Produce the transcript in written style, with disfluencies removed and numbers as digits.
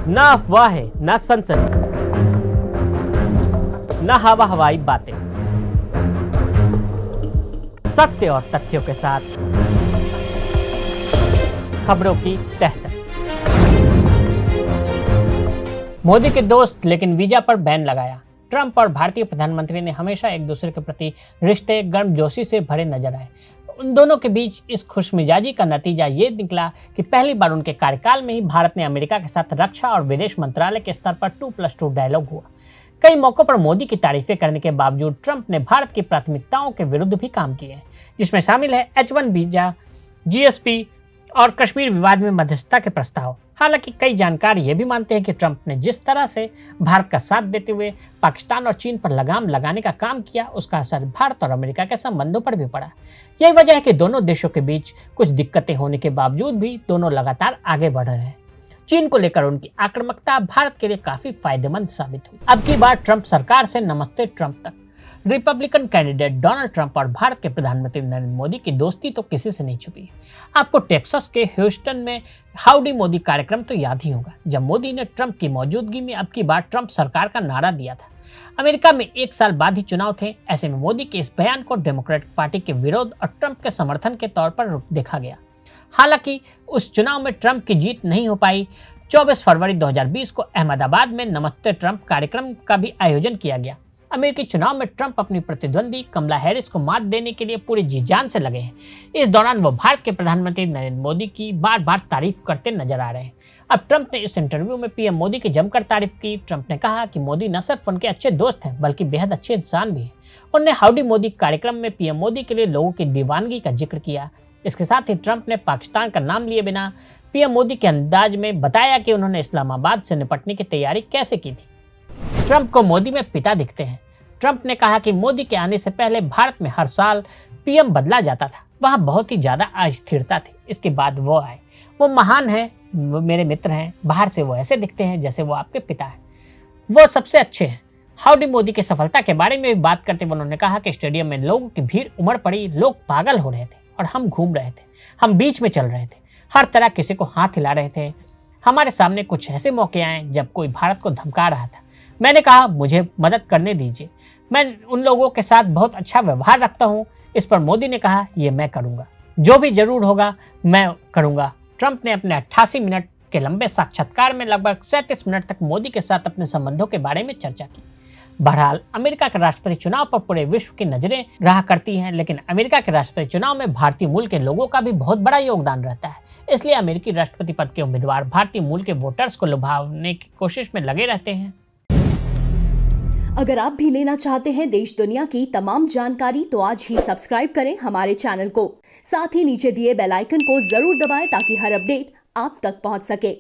ना अफवाहें, ना सनसनी, ना हवा हवाई बातें, सत्य और तथ्यों के साथ खबरों की तह तक। मोदी के दोस्त लेकिन वीजा पर बैन लगाया। ट्रंप और भारतीय प्रधानमंत्री ने हमेशा एक दूसरे के प्रति रिश्ते गर्मजोशी से भरे नजर आए। उन दोनों के बीच इस खुशमिजाजी का नतीजा ये निकला कि पहली बार उनके कार्यकाल में ही भारत ने अमेरिका के साथ रक्षा और विदेश मंत्रालय के स्तर पर 2+2 डायलॉग हुआ। कई मौकों पर मोदी की तारीफें करने के बावजूद ट्रंप ने भारत की प्राथमिकताओं के विरुद्ध भी काम किए, जिसमें शामिल है H1 वीजा, GSP और कश्मीर विवाद में मध्यस्थता के प्रस्ताव। हालांकि कई जानकार ये भी मानते हैं कि ट्रंप ने जिस तरह से भारत का साथ देते हुए पाकिस्तान और चीन पर लगाम लगाने का काम किया, उसका असर भारत और अमेरिका के संबंधों पर भी पड़ा। यही वजह है कि दोनों देशों के बीच कुछ दिक्कतें होने के बावजूद भी दोनों लगातार आगे बढ़ रहे हैं। चीन को लेकर उनकी आक्रामकता भारत के लिए काफी फायदेमंद साबित हुई। अब की बार ट्रंप सरकार से नमस्ते ट्रंप तक। रिपब्लिकन कैंडिडेट डोनाल्ड ट्रंप और भारत के प्रधानमंत्री नरेंद्र मोदी की दोस्ती तो किसी से नहीं छुपी। आपको टेक्सास के ह्यूस्टन में हाउडी मोदी कार्यक्रम तो याद ही होगा, जब मोदी ने ट्रंप की मौजूदगी में अब की बार ट्रंप सरकार का नारा दिया था। अमेरिका में 1 साल बाद ही चुनाव थे, ऐसे में मोदी के इस बयान को डेमोक्रेटिक पार्टी के विरोध और ट्रंप के समर्थन के तौर पर देखा गया। हालांकि उस चुनाव में ट्रंप की जीत नहीं हो पाई। 24 फरवरी 2020 को अहमदाबाद में नमस्ते ट्रंप कार्यक्रम का भी आयोजन किया गया। अमेरिकी चुनाव में ट्रंप अपनी प्रतिद्वंदी कमला हैरिस को मात देने के लिए पूरी जी जान से लगे हैं। इस दौरान वो भारत के प्रधानमंत्री नरेंद्र मोदी की बार बार तारीफ करते नजर आ रहे हैं। अब ट्रंप ने इस इंटरव्यू में पीएम मोदी की जमकर तारीफ की। ट्रंप ने कहा कि मोदी न सिर्फ उनके अच्छे दोस्त हैं, बल्कि बेहद अच्छे इंसान भी हैं। उन्होंने हाउडी मोदी कार्यक्रम में पीएम मोदी के लिए लोगों की दीवानगी का जिक्र किया। इसके साथ ही ट्रंप ने पाकिस्तान का नाम लिए बिना पीएम मोदी के अंदाज में बताया कि उन्होंने इस्लामाबाद से निपटने की तैयारी कैसे की थी। ट्रंप को मोदी में पिता दिखते हैं। ट्रंप ने कहा कि मोदी के आने से पहले भारत में हर साल पीएम बदला जाता था, वहां बहुत ही ज्यादा अस्थिरता थी। इसके बाद वो आए, वो महान हैं, वो मेरे मित्र हैं। बाहर से वो ऐसे दिखते हैं जैसे वो आपके पिता हैं, वो सबसे अच्छे हैं। हाउडी मोदी की सफलता के बारे में भी बात करते हुए उन्होंने कहा कि स्टेडियम में लोगों की भीड़ उमड़ पड़ी, लोग पागल हो रहे थे और हम घूम रहे थे, हम बीच में चल रहे थे, हर तरह किसी को हाथ हिला रहे थे। हमारे सामने कुछ ऐसे मौके आए जब कोई भारत को धमका रहा था। मैंने कहा मुझे मदद करने दीजिए, मैं उन लोगों के साथ बहुत अच्छा व्यवहार रखता हूं। इस पर मोदी ने कहा ये मैं करूंगा, जो भी जरूर होगा मैं करूंगा। ट्रंप ने अपने 88 मिनट के लंबे साक्षात्कार में लगभग 37 मिनट तक मोदी के साथ अपने संबंधों के बारे में चर्चा की। बहरहाल अमेरिका के राष्ट्रपति चुनाव पर पूरे विश्व की नजरें रहा करती हैं, लेकिन अमेरिका के राष्ट्रपति चुनाव में भारतीय मूल के लोगों का भी बहुत बड़ा योगदान रहता है। इसलिए अमेरिकी राष्ट्रपति पद के उम्मीदवार भारतीय मूल के वोटर्स को लुभाने की कोशिश में लगे रहते हैं। अगर आप भी लेना चाहते हैं देश दुनिया की तमाम जानकारी, तो आज ही सब्सक्राइब करें हमारे चैनल को। साथ ही नीचे दिए बेल आइकन को जरूर दबाएं ताकि हर अपडेट आप तक पहुंच सके।